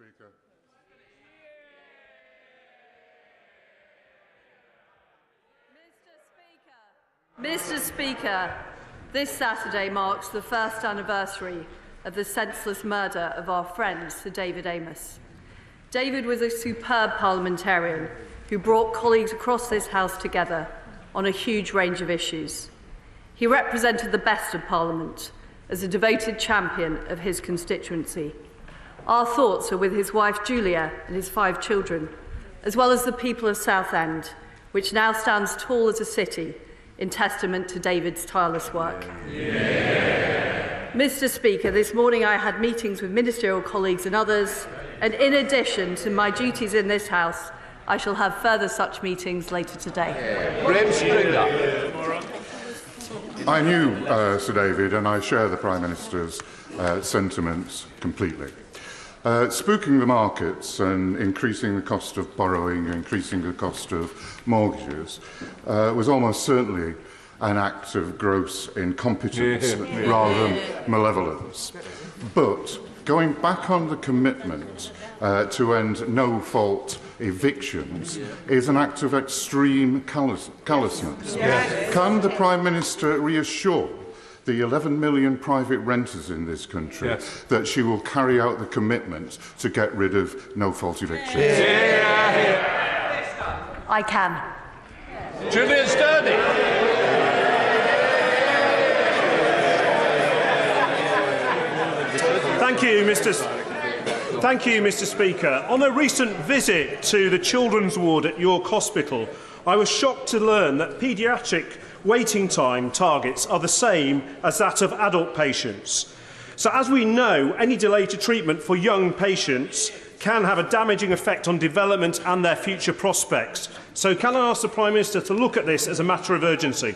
Speaker. Mr. Speaker, this Saturday marks the first anniversary of the senseless murder of our friend Sir David Amess. David was a superb parliamentarian who brought colleagues across this House together on a huge range of issues. He represented the best of Parliament as a devoted champion of his constituency. Our thoughts are with his wife Julia and his 5 children, as well as the people of Southend, which now stands tall as a city in testament to David's tireless work. Yeah. Mr. Speaker, this morning I had meetings with ministerial colleagues and others, and in addition to my duties in this House, I shall have further such meetings later today. I knew Sir David, and I share the Prime Minister's sentiments completely. Spooking the markets and increasing the cost of borrowing, increasing the cost of mortgages was almost certainly an act of gross incompetence rather than malevolence. But going back on the commitment to end no-fault evictions is an act of extreme callousness. Can the Prime Minister reassure the 11 million private renters in this country that she will carry out the commitment to get rid of no-fault evictions? I can. Julian Sturdy. Thank you, Mr. Speaker. On a recent visit to the children's ward at York Hospital, I was shocked to learn that paediatric waiting time targets are the same as that of adult patients. So, as we know, any delay to treatment for young patients can have a damaging effect on development and their future prospects. So, can I ask the Prime Minister to look at this as a matter of urgency?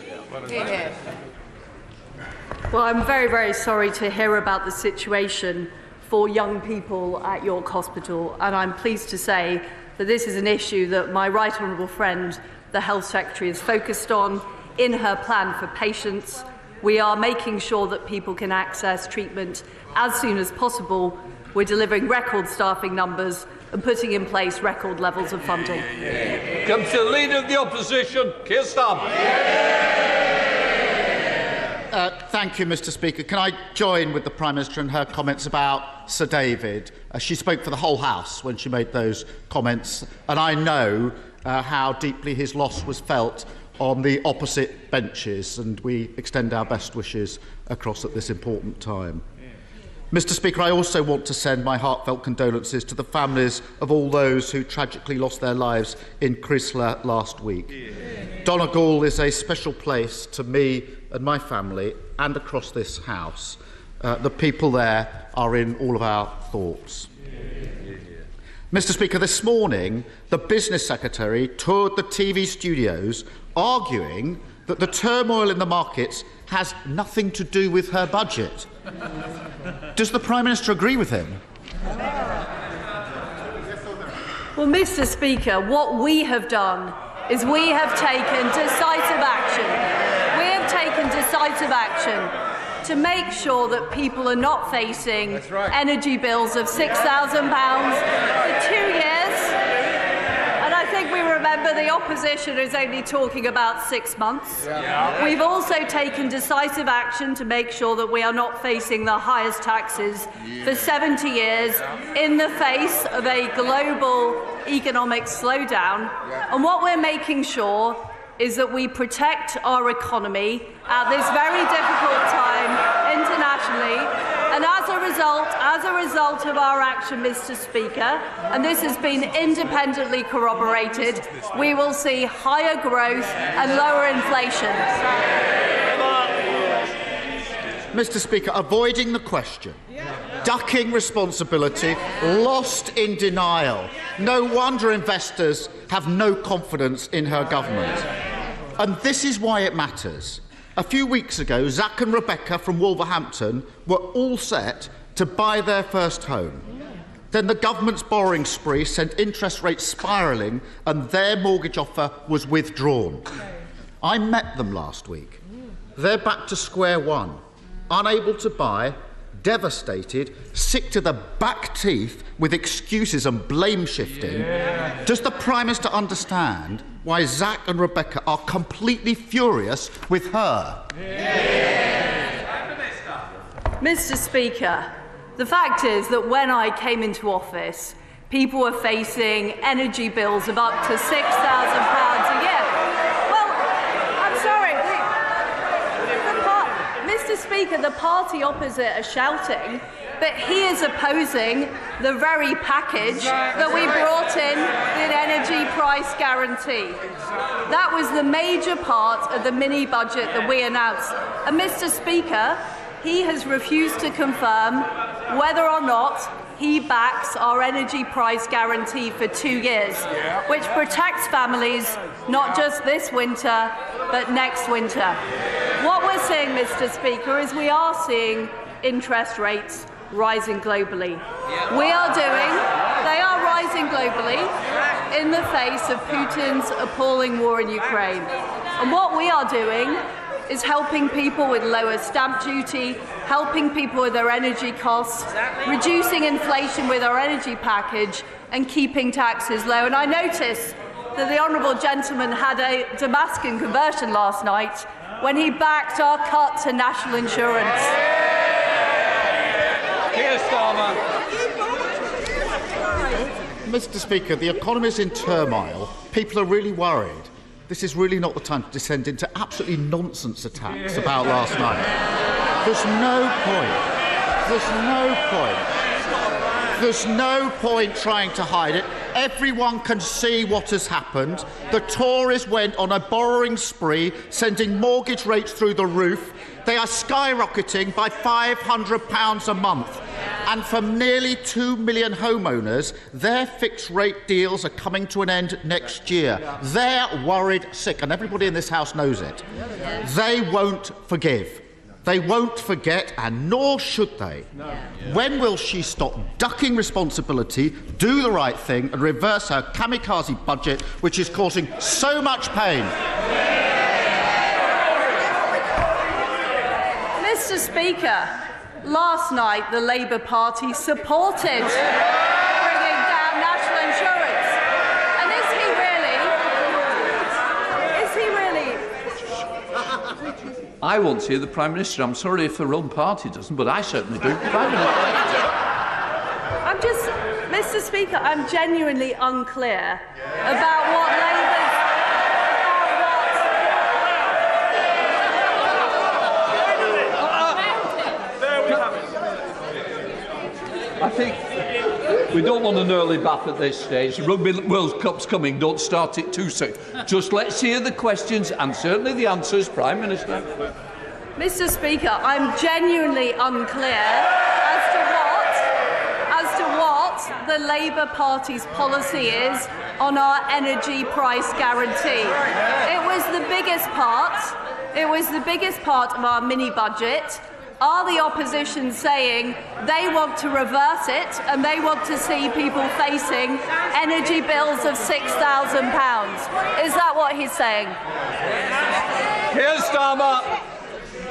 Well, I'm very, very sorry to hear about the situation for young people at York Hospital, and I'm pleased to say that this is an issue that my right honourable friend, the Health Secretary, is focused on in her plan for patients. We are making sure that people can access treatment as soon as possible. We're delivering record staffing numbers and putting in place record levels of funding. Comes the Leader of the Opposition, Keir Starmer. Thank you, Mr. Speaker. Can I join with the Prime Minister in her comments about Sir David? She spoke for the whole House when she made those comments, and I know how deeply his loss was felt on the opposite benches, and we extend our best wishes across at this important time. Mr. Speaker, I also want to send my heartfelt condolences to the families of all those who tragically lost their lives in Chrysler last week. Donegal is a special place to me and my family and across this House. The people there are in all of our thoughts. Mr. Speaker, this morning the Business Secretary toured the TV studios arguing that the turmoil in the markets has nothing to do with her budget. Does the Prime Minister agree with him? Well, Mr. Speaker, what we have done is we have taken decisive action. We have taken decisive action to make sure that people are not facing energy bills of £6,000 for 2 years. And I think we remember the opposition is only talking about 6 months. We've also taken decisive action to make sure that we are not facing the highest taxes for 70 years in the face of a global economic slowdown. And what we're making sure is that we protect our economy at this very difficult time internationally. And as a result of our action, Mr. Speaker, and this has been independently corroborated, we will see higher growth and lower inflation. Mr. Speaker, avoiding the question, ducking responsibility, lost in denial. No wonder investors have no confidence in her government. And this is why it matters. A few weeks ago, Zach and Rebecca from Wolverhampton were all set to buy their first home. Then the government's borrowing spree sent interest rates spiralling and their mortgage offer was withdrawn. I met them last week. They're back to square one, unable to buy, devastated, sick to the back teeth with excuses and blame shifting. Does the Prime Minister understand why Zach and Rebecca are completely furious with her? Mr. Speaker, the fact is that when I came into office, people were facing energy bills of up to £6,000 a year. Well, I'm sorry. Mr. Speaker, the party opposite are shouting, but he is opposing the very package that we brought in, the energy price guarantee. That was the major part of the mini-budget that we announced. And Mr. Speaker, he has refused to confirm whether or not he backs our energy price guarantee for 2 years, which protects families not just this winter, but next winter. What we're seeing, Mr. Speaker, is we are seeing interest rates rising globally. They are rising globally in the face of Putin's appalling war in Ukraine. And what we are doing is helping people with lower stamp duty, helping people with their energy costs, reducing inflation with our energy package, and keeping taxes low. And I noticed that the honourable gentleman had a Damascus conversion last night when he backed our cut to national insurance. Mr. Speaker, the economy is in turmoil. People are really worried. This is really not the time to descend into absolutely nonsense attacks about last night. There's no point. There's no point trying to hide it. Everyone can see what has happened. The Tories went on a borrowing spree, sending mortgage rates through the roof. They are skyrocketing by £500 a month. And for nearly 2 million homeowners, their fixed-rate deals are coming to an end next year. They're worried sick, and everybody in this House knows it. They won't forgive. They won't forget, and nor should they. When will she stop ducking responsibility, do the right thing, and reverse her kamikaze budget, which is causing so much pain? Mr. Speaker, last night the Labour Party supported bringing down national insurance. And is he really? I won't see the Prime Minister. I'm sorry if her own party doesn't, but I certainly do. Mr. Speaker, I'm genuinely unclear about what Labour's... I think we don't want an early bath at this stage. The Rugby World Cup's coming. Don't start it too soon. Just let's hear the questions and certainly the answers, Prime Minister. Mr. Speaker, I'm genuinely unclear as to what the Labour Party's policy is on our energy price guarantee. It was the biggest part of our mini-budget. Are the opposition saying they want to reverse it and they want to see people facing energy bills of £6,000? Is that what he's saying? Keir Starmer.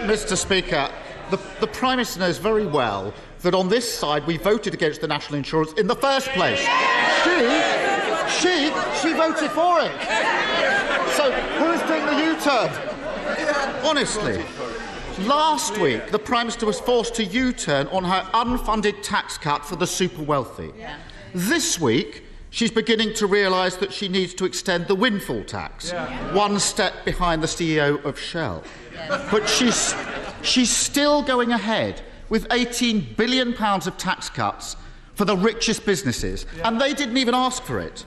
Mr. Speaker, the Prime Minister knows very well that on this side we voted against the national insurance in the first place. She voted for it. So who's doing the U-turn? Honestly. Last week, the Prime Minister was forced to U-turn on her unfunded tax cut for the super wealthy. This week, she's beginning to realise that she needs to extend the windfall tax, one step behind the CEO of Shell. But she's still going ahead with £18 billion of tax cuts for the richest businesses, and they didn't even ask for it.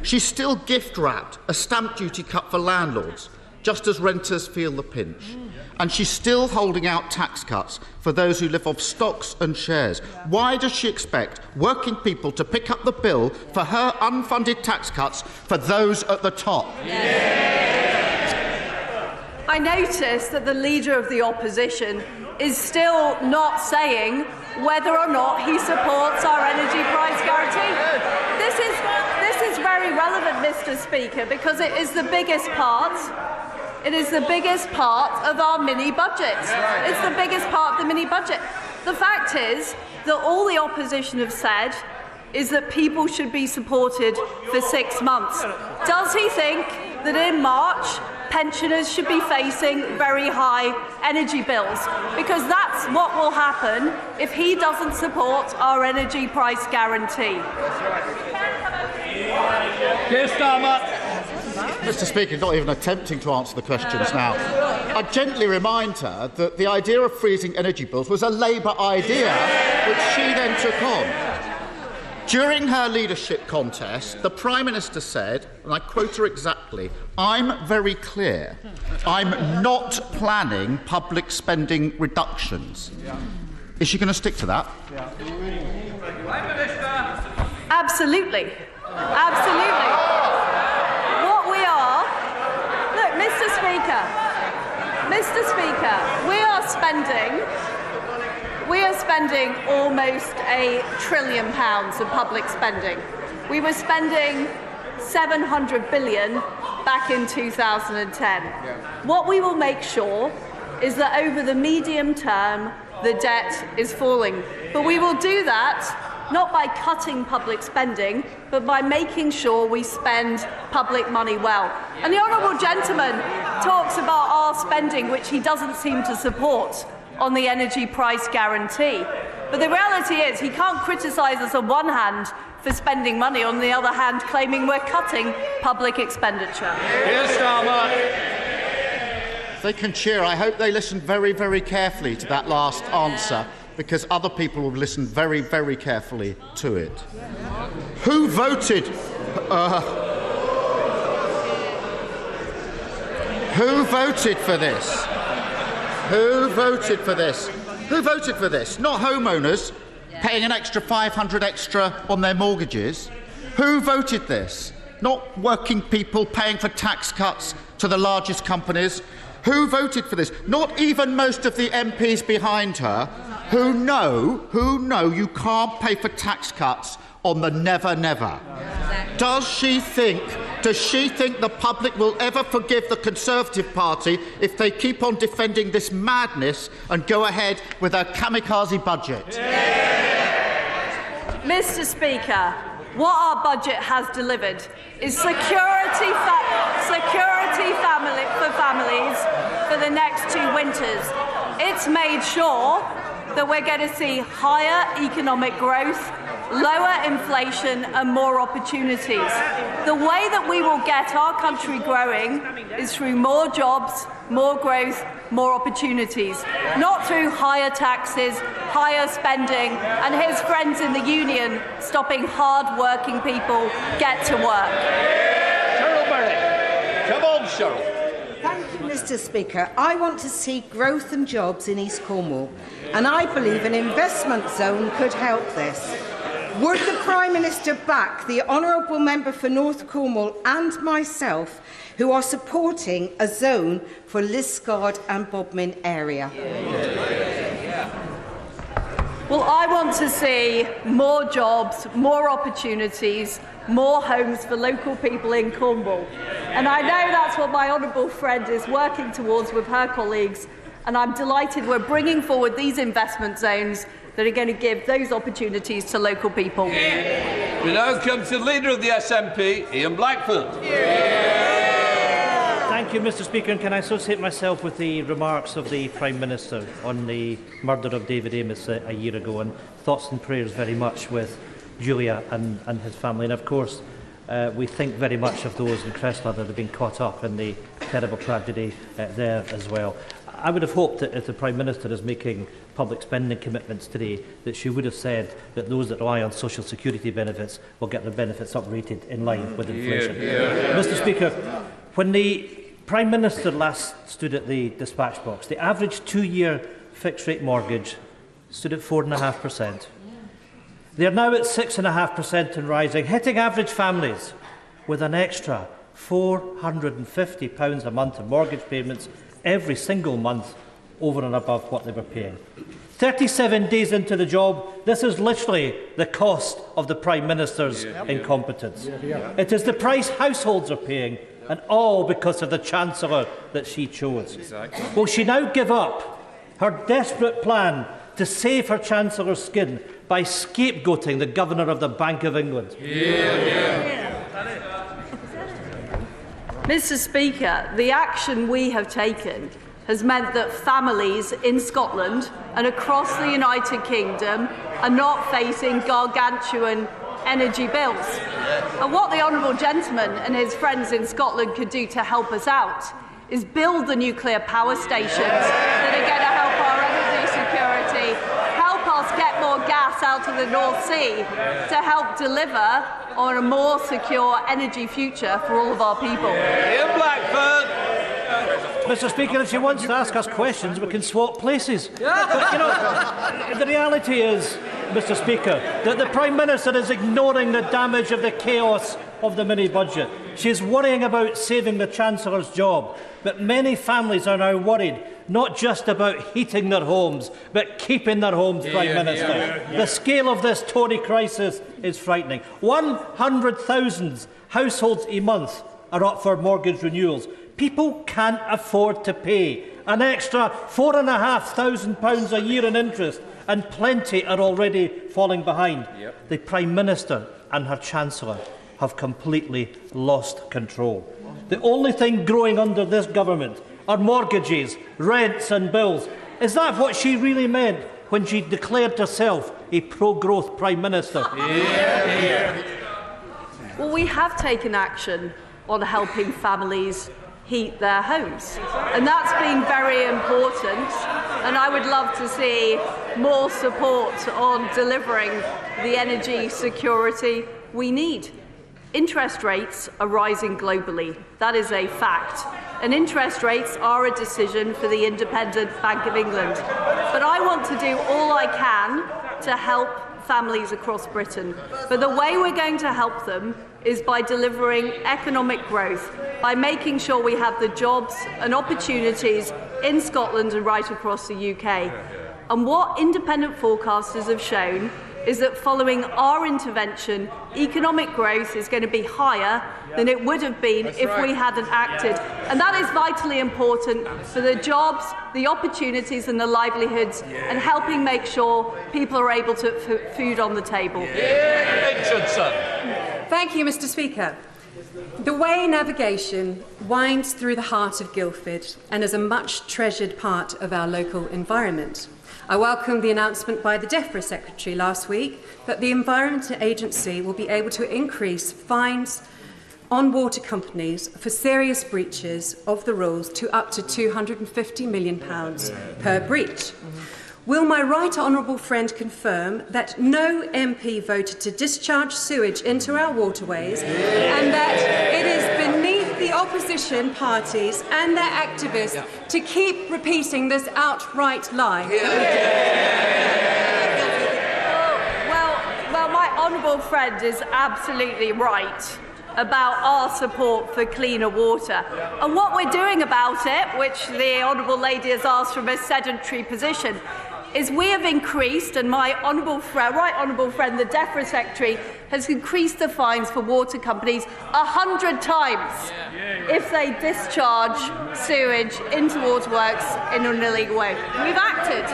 She's still gift-wrapped a stamp duty cut for landlords, just as renters feel the pinch. And she's still holding out tax cuts for those who live off stocks and shares. Why does she expect working people to pick up the bill for her unfunded tax cuts for those at the top? I notice that the Leader of the Opposition is still not saying whether or not he supports our energy price guarantee. This is very relevant, Mr. Speaker, because it is the biggest part. It is the biggest part of our mini-budget. It's the biggest part of the mini-budget. The fact is that all the opposition have said is that people should be supported for 6 months. Does he think that in March pensioners should be facing very high energy bills? Because that's what will happen if he doesn't support our energy price guarantee. Mr. Speaker, not even attempting to answer the questions now. I gently remind her that the idea of freezing energy bills was a Labour idea, which she then took on. During her leadership contest, the Prime Minister said, and I quote her exactly, "I'm very clear. I'm not planning public spending reductions." Is she going to stick to that? Absolutely. Absolutely. What we are... Look, Mr. Speaker, we are spending almost £1 trillion of public spending. We were spending £700 billion back in 2010. What we will make sure is that over the medium term, the debt is falling. But we will do that not by cutting public spending, but by making sure we spend public money well. And the honourable gentleman talks about our spending, which he doesn't seem to support, on the energy price guarantee. But the reality is he can't criticise us on one hand for spending money, on the other hand claiming we're cutting public expenditure. They can cheer. I hope they listen very, very carefully to that last answer, because other people will listen very, very carefully to it. Who voted? Who voted for this? Who voted for this? Who voted for this? Not homeowners paying an extra $500 extra on their mortgages. Who voted this? Not working people paying for tax cuts to the largest companies. Who voted for this? Not even most of the MPs behind her, who know you can't pay for tax cuts on the never, never. Does she think the public will ever forgive the Conservative Party if they keep on defending this madness and go ahead with a kamikaze budget? Mr. Speaker, what our budget has delivered is security for families for the next 2 winters. It's made sure that we're going to see higher economic growth, lower inflation and more opportunities. The way that we will get our country growing is through more jobs, more growth, more opportunities, not through higher taxes, higher spending and his friends in the union stopping hard-working people get to work. Cheryl Berry. Come on, Cheryl. Thank you, Mr. Speaker. I want to see growth and jobs in East Cornwall, and I believe an investment zone could help this. Would the Prime Minister back the honourable member for North Cornwall and myself, who are supporting a zone for Liskeard and Bodmin area? Well, I want to see more jobs, more opportunities, more homes for local people in Cornwall. And I know that's what my honourable friend is working towards with her colleagues, and I'm delighted we're bringing forward these investment zones that are going to give those opportunities to local people. We now come to the Leader of the SNP, Ian Blackford. Thank you, Mr. Speaker, and can I associate myself with the remarks of the Prime Minister on the murder of David Amos a year ago, and thoughts and prayers very much with Julia and his family. And of course, we think very much of those in Crestla that have been caught up in the terrible tragedy there as well. I would have hoped that if the Prime Minister is making public spending commitments today, that she would have said that those that rely on social security benefits will get their benefits uprated in line with inflation. Mr. Speaker, when the Prime Minister last stood at the dispatch box, the average 2-year fixed-rate mortgage stood at 4.5%. They are now at 6.5% and rising, hitting average families with an extra £450 a month in mortgage payments every single month over and above what they were paying. 37 days into the job, this is literally the cost of the Prime Minister's incompetence. It is the price households are paying, and all because of the Chancellor that she chose. Will she now give up her desperate plan to save her Chancellor's skin by scapegoating the Governor of the Bank of England? Mr. Speaker, the action we have taken has meant that families in Scotland and across the United Kingdom are not facing gargantuan energy bills. And what the Honourable Gentleman and his friends in Scotland could do to help us out is build the nuclear power stations that are going to help our energy security, help us get more gas out of the North Sea to help deliver on a more secure energy future for all of our people. Ian Blackford. Mr. Speaker, if she wants to ask us questions, we can swap places. But, you know, the reality is, Mr. Speaker, that the Prime Minister is ignoring the damage of the chaos of the mini-budget. She is worrying about saving the Chancellor's job. But many families are now worried, not just about heating their homes, but keeping their homes, Prime Minister. The scale of this Tory crisis is frightening. 100,000 households a month are up for mortgage renewals. People can't afford to pay an extra £4,500 a year in interest, and plenty are already falling behind. The Prime Minister and her Chancellor have completely lost control. The only thing growing under this government are mortgages, rents and bills. Is that what she really meant when she declared herself a pro-growth Prime Minister? Well, we have taken action on helping families heat their homes, and that's been very important, and I would love to see more support on delivering the energy security we need. Interest rates are rising globally. That is a fact. And interest rates are a decision for the Independent Bank of England. But I want to do all I can to help families across Britain. But the way we're going to help them is by delivering economic growth, by making sure we have the jobs and opportunities in Scotland and right across the UK. And what independent forecasters have shown is that following our intervention, economic growth is going to be higher than it would have been if we hadn't acted. And that is vitally important for the jobs, the opportunities and the livelihoods, and helping make sure people are able to put food on the table. Richardson. Thank you, Mr. Speaker. The Way navigation winds through the heart of Guildford and is a much treasured part of our local environment. I welcome the announcement by the DEFRA Secretary last week that the Environment Agency will be able to increase fines on water companies for serious breaches of the rules to up to £250 million per breach. Will my right honourable friend confirm that no MP voted to discharge sewage into our waterways and that it is beneath the opposition parties and their activists to keep repeating this outright lie? Well, my honourable friend is absolutely right about our support for cleaner water. And what we're doing about it, which the honourable lady has asked from a sedentary position, is we have increased, and my right honourable friend, the DEFRA Secretary, has increased the fines for water companies 100 times if they discharge sewage into waterworks in an illegal way. We've acted.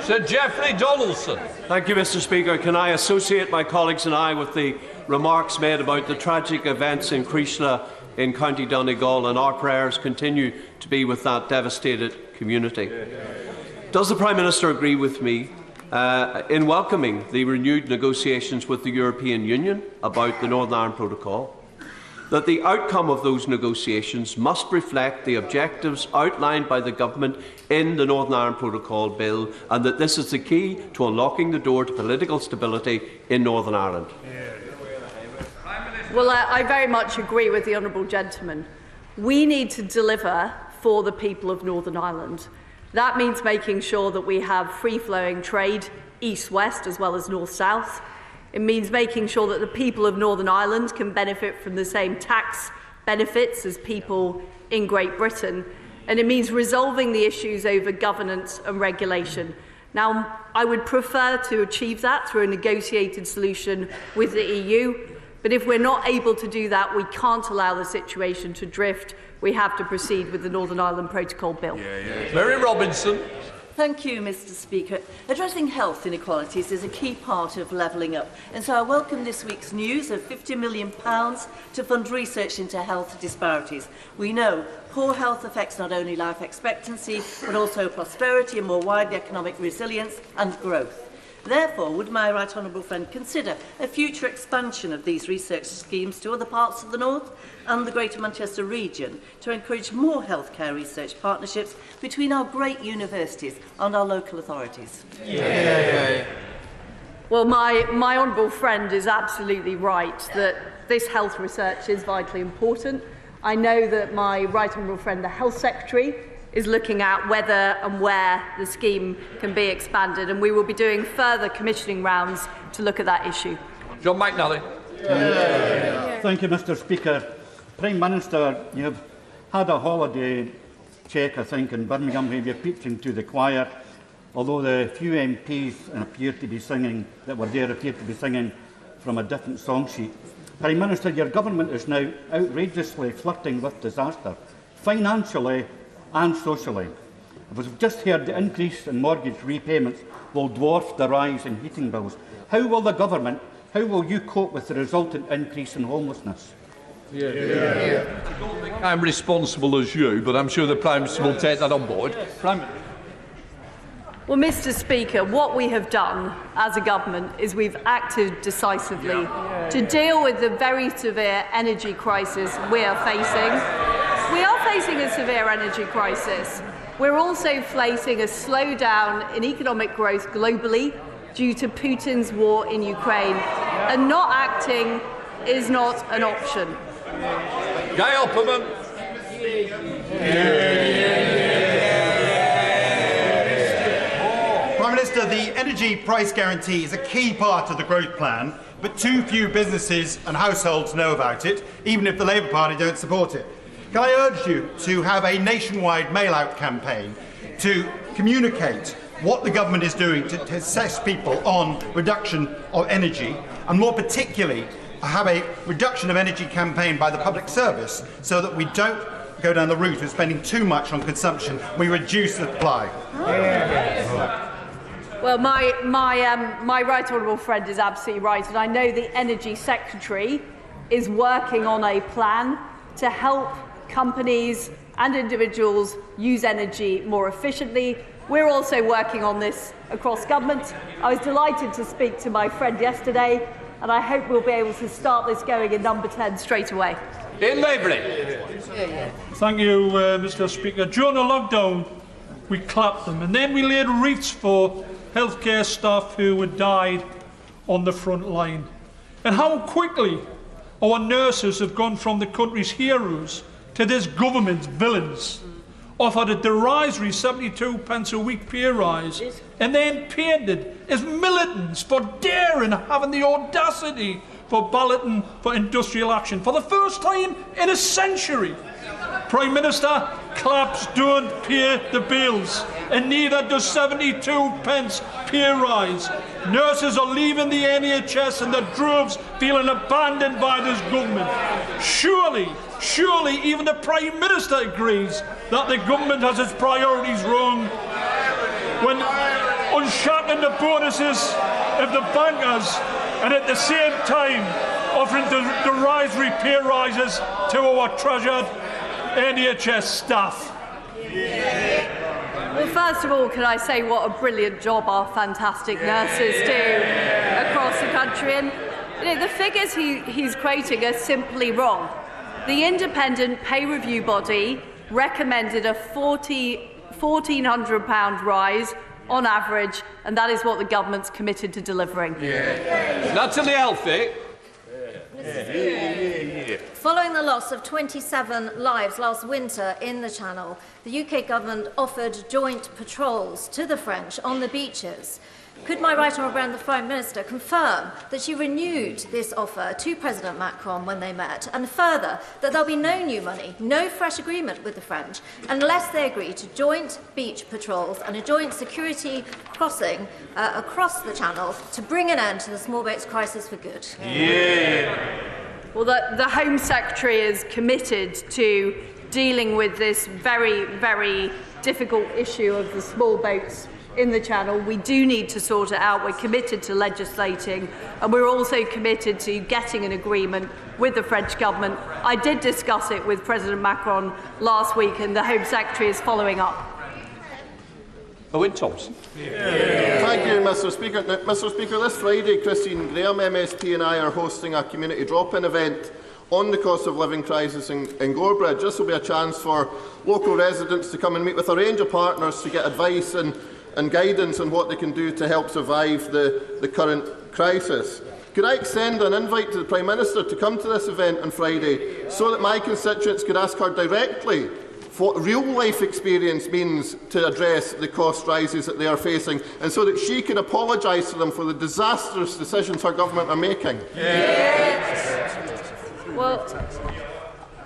Sir Geoffrey Donaldson. Thank you, Mr. Speaker. Can I associate my colleagues and I with the remarks made about the tragic events in Creesla in County Donegal, and our prayers continue to be with that devastated community. Does the Prime Minister agree with me in welcoming the renewed negotiations with the European Union about the Northern Ireland Protocol, that the outcome of those negotiations must reflect the objectives outlined by the Government in the Northern Ireland Protocol Bill, and that this is the key to unlocking the door to political stability in Northern Ireland? Well, I very much agree with the honourable gentleman. We need to deliver for the people of Northern Ireland. That means making sure that we have free-flowing trade, east-west as well as north-south. It means making sure that the people of Northern Ireland can benefit from the same tax benefits as people in Great Britain. And it means resolving the issues over governance and regulation. Now, I would prefer to achieve that through a negotiated solution with the EU. But if we're not able to do that, we can't allow the situation to drift. We have to proceed with the Northern Ireland Protocol Bill. Mary Robinson. Thank you, Mr. Speaker. Addressing health inequalities is a key part of levelling up, and so I welcome this week's news of £50 million to fund research into health disparities. We know poor health affects not only life expectancy, but also prosperity and more widely economic resilience and growth. Therefore, would my right honourable friend consider a future expansion of these research schemes to other parts of the North and the Greater Manchester region to encourage more healthcare research partnerships between our great universities and our local authorities? Well, my honourable friend is absolutely right that this health research is vitally important. I know that my right honourable friend, the Health Secretary, is looking at whether and where the scheme can be expanded, and we will be doing further commissioning rounds to look at that issue. John McNally. Thank you, Mr. Speaker. Prime Minister, you have had a holiday check, I think, in Birmingham where you're preaching to the choir, although the few MPs that were there appear to be singing from a different song sheet. Prime Minister, your government is now outrageously flirting with disaster, financially and socially. As we've just heard, the increase in mortgage repayments will dwarf the rise in heating bills. How will you cope with the resultant increase in homelessness? I don't think I'm responsible as you, but I'm sure the Prime Minister will take that on board. Well, Mr. Speaker, what we have done as a government is we've acted decisively to deal with the very severe energy crisis we are facing. We are facing a severe energy crisis. We're also facing a slowdown in economic growth globally due to Putin's war in Ukraine, and not acting is not an option. Guy Opperman. Prime Minister, the energy price guarantee is a key part of the growth plan, but too few businesses and households know about it, even if the Labour Party don't support it. Can I urge you to have a nationwide mail-out campaign to communicate what the government is doing to assess people on reduction of energy, and more particularly have a reduction of energy campaign by the public service so that we don't go down the route of spending too much on consumption, we reduce supply. Well, my right honourable friend is absolutely right, and I know the Energy Secretary is working on a plan to help companies and individuals use energy more efficiently. We're also working on this across government. I was delighted to speak to my friend yesterday, and I hope we'll be able to start this going in number 10 straight away. Ian Lavery. Thank you, Mr. Speaker. During the lockdown, we clapped them, and then we laid wreaths for healthcare staff who had died on the front line. And how quickly our nurses have gone from the country's heroes to this government's villains, offered a derisory 72p a week pay rise, and then painted as militants for daring having the audacity for balloting for industrial action for the first time in a century. Prime Minister, claps don't pay the bills, and neither does 72p pay rise. Nurses are leaving the NHS and the droves feeling abandoned by this government. Surely even the Prime Minister agrees that the government has its priorities wrong when unshackling the bonuses of the bankers and at the same time offering derisory pay rises to our treasured NHS staff. Well, first of all, can I say what a brilliant job our fantastic nurses do across the country. And the figures he's quoting are simply wrong. The independent pay review body recommended a £1,400 rise on average, and that is what the government's committed to delivering. Natalie Alfie. Following the loss of 27 lives last winter in the Channel, the UK government offered joint patrols to the French on the beaches. Could my right honourable friend, the Prime Minister, confirm that she renewed this offer to President Macron when they met, and further, that there'll be no new money, no fresh agreement with the French, unless they agree to joint beach patrols and a joint security crossing across the Channel to bring an end to the small boats crisis for good? Well, the Home Secretary is committed to dealing with this very, very difficult issue of the small boats in the Channel. We do need to sort it out. We're committed to legislating, and we're also committed to getting an agreement with the French government. I did discuss it with President Macron last week, and the Home Secretary is following up. Owen Thompson. Thank you, Mr Speaker. Now, Mr Speaker, this Friday, Christine Graham MSP and I are hosting a community drop-in event on the cost of living crisis in Gorebridge. This will be a chance for local residents to come and meet with a range of partners to get advice and guidance on what they can do to help survive the current crisis. Could I extend an invite to the Prime Minister to come to this event on Friday so that my constituents could ask her directly what real-life experience means to address the cost rises that they are facing, and so that she can apologise to them for the disastrous decisions her government are making? Yes. Well,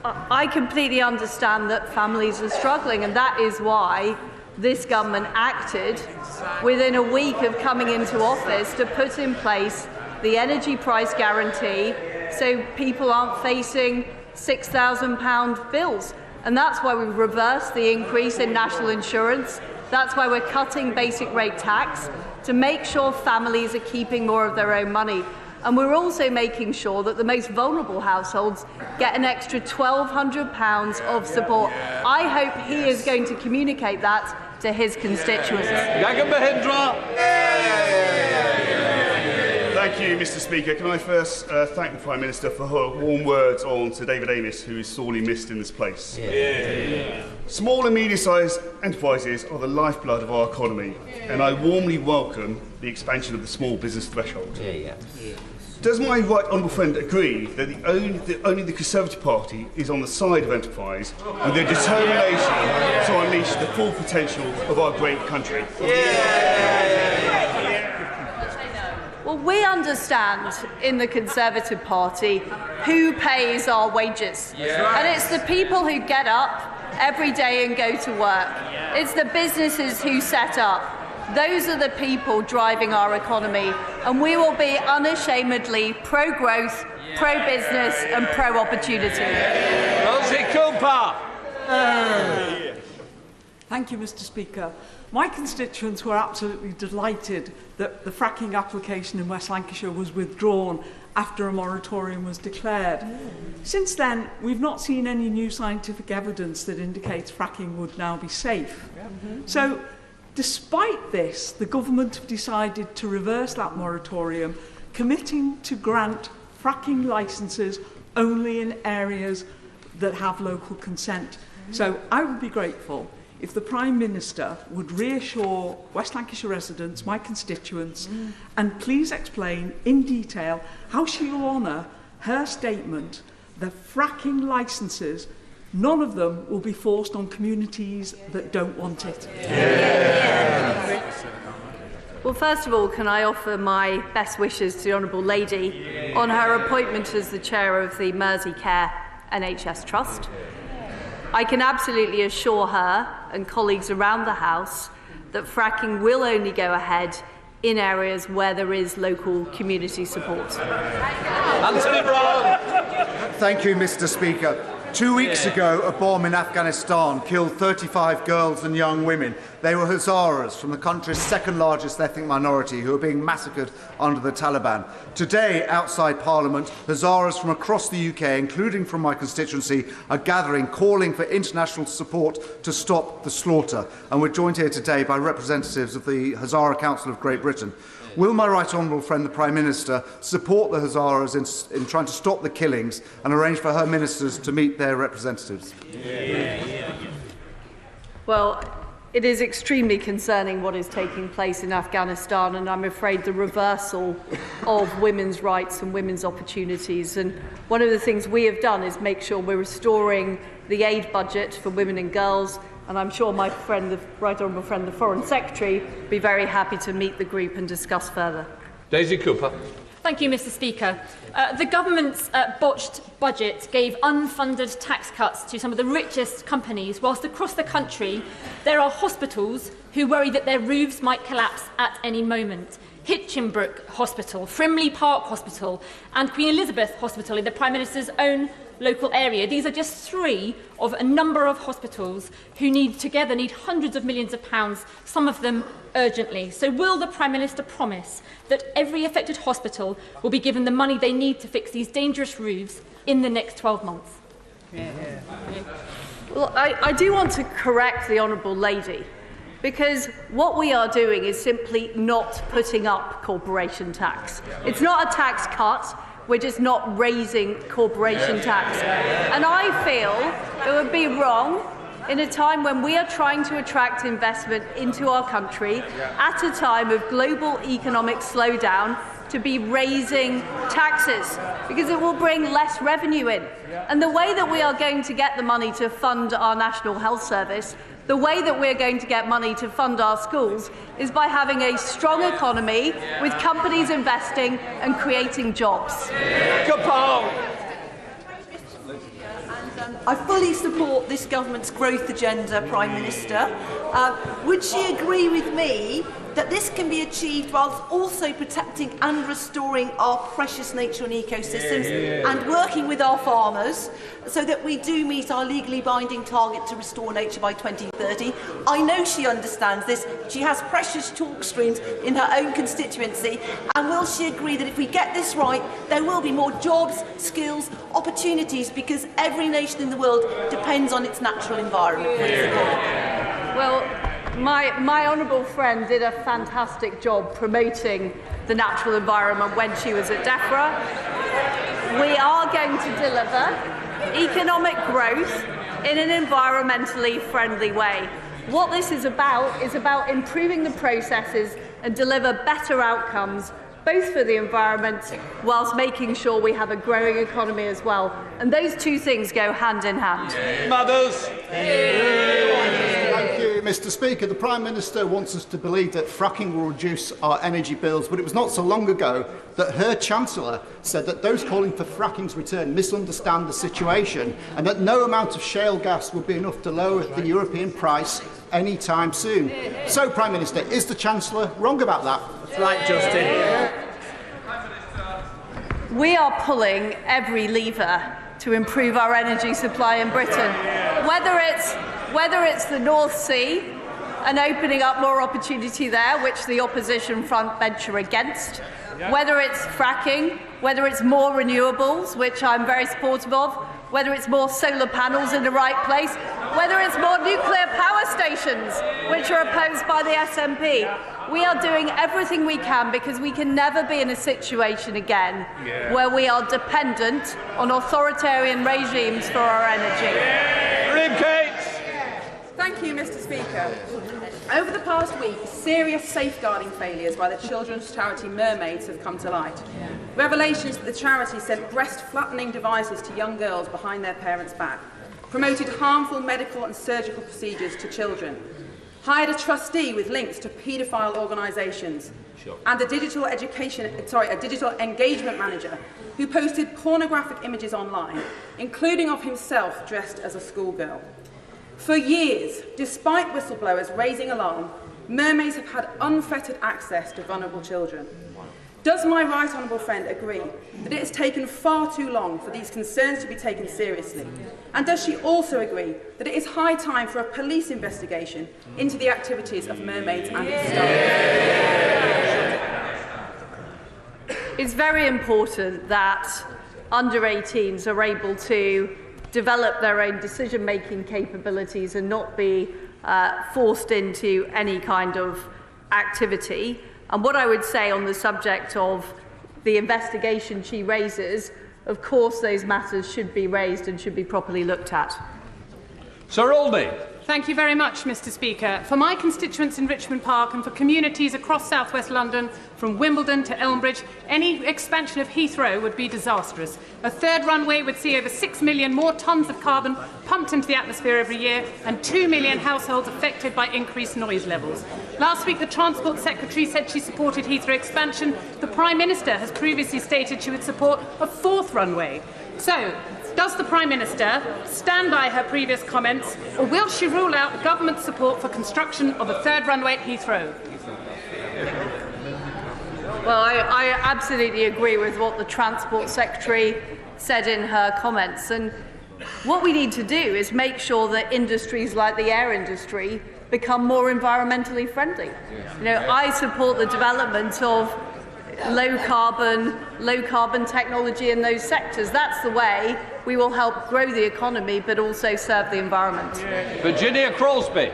I completely understand that families are struggling, and that is why this government acted within a week of coming into office to put in place the energy price guarantee so people aren't facing £6,000 bills. And that's why we've reversed the increase in national insurance. That's why we're cutting basic rate tax to make sure families are keeping more of their own money. And we're also making sure that the most vulnerable households get an extra £1,200 of support. I hope he is going to communicate that to his constituents. Thank you, Mr Speaker. Can I first thank the Prime Minister for her warm words on Sir David Amess, who is sorely missed in this place. Small and medium-sized enterprises are the lifeblood of our economy, and I warmly welcome the expansion of the small business threshold. Does my right honourable friend agree that only the Conservative Party is on the side of enterprise and their determination to unleash the full potential of our great country? Well, we understand in the Conservative Party who pays our wages. And it's the people who get up every day and go to work. It's the businesses who set up. Those are the people driving our economy. And we will be unashamedly pro-growth, pro-business and pro-opportunity. Rosie Cooper. Thank you, Mr Speaker. My constituents were absolutely delighted that the fracking application in West Lancashire was withdrawn after a moratorium was declared. Since then, we've not seen any new scientific evidence that indicates fracking would now be safe. So, despite this, the government have decided to reverse that moratorium, committing to grant fracking licences only in areas that have local consent. So I would be grateful if the Prime Minister would reassure West Lancashire residents, my constituents, and please explain in detail how she will honour her statement that fracking licences, none of them will be forced on communities that don't want it. Well, first of all, can I offer my best wishes to the Honourable Lady on her appointment as the chair of the Merseycare NHS Trust. I can absolutely assure her and colleagues around the House that fracking will only go ahead in areas where there is local community support. Anthony Brown. Thank you, Mr Speaker. 2 weeks ago, a bomb in Afghanistan killed 35 girls and young women. They were Hazaras, from the country's second largest ethnic minority, who are being massacred under the Taliban. Today, outside Parliament, Hazaras from across the UK, including from my constituency, are gathering, calling for international support to stop the slaughter. And we're joined here today by representatives of the Hazara Council of Great Britain. Will my right honourable friend, the Prime Minister, support the Hazaras in trying to stop the killings and arrange for her ministers to meet their representatives? Well, it is extremely concerning what is taking place in Afghanistan, and I'm afraid the reversal of women's rights and women's opportunities. And one of the things we have done is make sure we're restoring the aid budget for women and girls. And I'm sure my friend, the right honourable friend, the Foreign Secretary, will be very happy to meet the group and discuss further. Daisy Cooper. Thank you, Mr Speaker. The government's botched budget gave unfunded tax cuts to some of the richest companies, whilst across the country there are hospitals who worry that their roofs might collapse at any moment. Hitchinbrook Hospital, Frimley Park Hospital and Queen Elizabeth Hospital in the Prime Minister's own local area. These are just 3 of a number of hospitals who together need hundreds of millions of pounds, some of them urgently. So will the Prime Minister promise that every affected hospital will be given the money they need to fix these dangerous roofs in the next 12 months? Well, I do want to correct the Honourable Lady, because what we are doing is simply not putting up corporation tax. It's not a tax cut. We're just not raising corporation tax. And I feel it would be wrong in a time when we are trying to attract investment into our country at a time of global economic slowdown to be raising taxes, because it will bring less revenue in. And the way that we are going to get the money to fund our National Health Service, the way that we're going to get money to fund our schools, is by having a strong economy with companies investing and creating jobs. I fully support this government's growth agenda, Prime Minister. Would she agree with me that this can be achieved whilst also protecting and restoring our precious nature and ecosystems and working with our farmers so that we do meet our legally binding target to restore nature by 2030? I know she understands this. She has precious talk streams in her own constituency. And will she agree that if we get this right, there will be more jobs, skills, opportunities, because every nation in the world depends on its natural environment? Well, my honourable friend did a fantastic job promoting the natural environment when she was at DEFRA. We are going to deliver economic growth in an environmentally friendly way. What this is about improving the processes and deliver better outcomes, both for the environment whilst making sure we have a growing economy as well. And those two things go hand in hand. Mothers. Thank you, Mr. Speaker. The Prime Minister wants us to believe that fracking will reduce our energy bills, but it was not so long ago that her Chancellor said that those calling for fracking's return misunderstand the situation and that no amount of shale gas will be enough to lower the European price any time soon. So, Prime Minister, is the Chancellor wrong about that? That's right, Justin. We are pulling every lever to improve our energy supply in Britain, whether it's the North Sea and opening up more opportunity there, which the opposition front bench are against, whether it's fracking, whether it's more renewables, which I'm very supportive of, whether it's more solar panels in the right place, whether it's more nuclear power stations, which are opposed by the SNP. We are doing everything we can, because we can never be in a situation again where we are dependent on authoritarian regimes for our energy. Thank you, Mr. Speaker. Over the past week, serious safeguarding failures by the children's charity Mermaids have come to light. Revelations that the charity sent breast-flattening devices to young girls behind their parents' back, promoted harmful medical and surgical procedures to children, hired a trustee with links to paedophile organisations, and a digital engagement manager who posted pornographic images online, including of himself dressed as a schoolgirl. For years, despite whistleblowers raising alarm, Mermaids have had unfettered access to vulnerable children. Does my right honourable friend agree that it has taken far too long for these concerns to be taken seriously? And does she also agree that it is high time for a police investigation into the activities of Mermaids and its staff? It's very important that under 18s are able to develop their own decision-making capabilities and not be forced into any kind of activity. And what I would say on the subject of the investigation she raises, of course those matters should be raised and should be properly looked at. Sir Oldney. Thank you very much, Mr. Speaker. For my constituents in Richmond Park and for communities across South West London, from Wimbledon to Elmbridge, any expansion of Heathrow would be disastrous. A third runway would see over 6 million more tonnes of carbon pumped into the atmosphere every year and 2 million households affected by increased noise levels. Last week, the Transport Secretary said she supported Heathrow expansion. The Prime Minister has previously stated she would support a fourth runway. So, does the Prime Minister stand by her previous comments, or will she rule out government support for construction of a third runway at Heathrow? Well, I absolutely agree with what the Transport Secretary said in her comments. And what we need to do is make sure that industries like the air industry become more environmentally friendly. You know, I support the development of low carbon technology in those sectors. That's the way we will help grow the economy but also serve the environment. Virginia Crosby.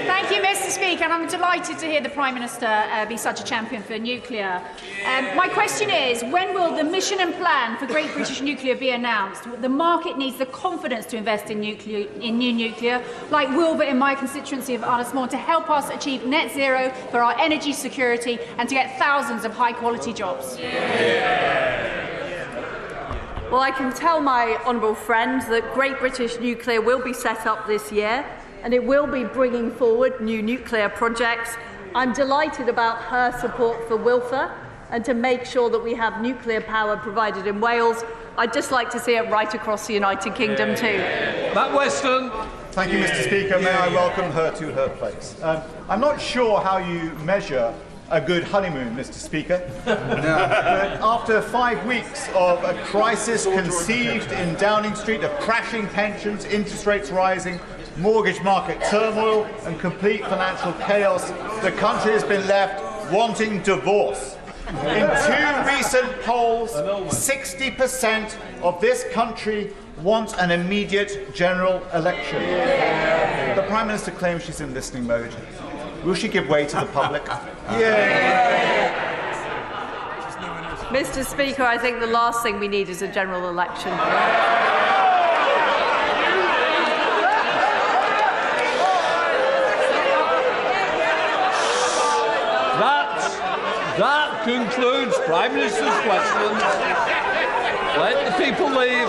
Thank you, Mr. Speaker, and I'm delighted to hear the Prime Minister be such a champion for nuclear. My question is, when will the mission and plan for Great British Nuclear be announced? The market needs the confidence to invest in new nuclear, like Wilbur in my constituency of Arnasmore, to help us achieve net zero for our energy security and to get thousands of high-quality jobs. Well, I can tell my honourable friend that Great British Nuclear will be set up this year and it will be bringing forward new nuclear projects. I'm delighted about her support for Wilfer and to make sure that we have nuclear power provided in Wales. I'd just like to see it right across the United Kingdom too. Matt Weston. Thank you, Mr. Speaker. May I welcome her to her place. I'm not sure how you measure a good honeymoon, Mr. Speaker. But after 5 weeks of a crisis conceived in Downing Street, of crashing pensions, interest rates rising, mortgage market turmoil and complete financial chaos, the country has been left wanting divorce. In 2 recent polls, 60% of this country want an immediate general election. The Prime Minister claims she's in listening mode. Will she give way to the public? Mr. Speaker, I think the last thing we need is a general election. That concludes Prime Minister's questions. Let the people leave.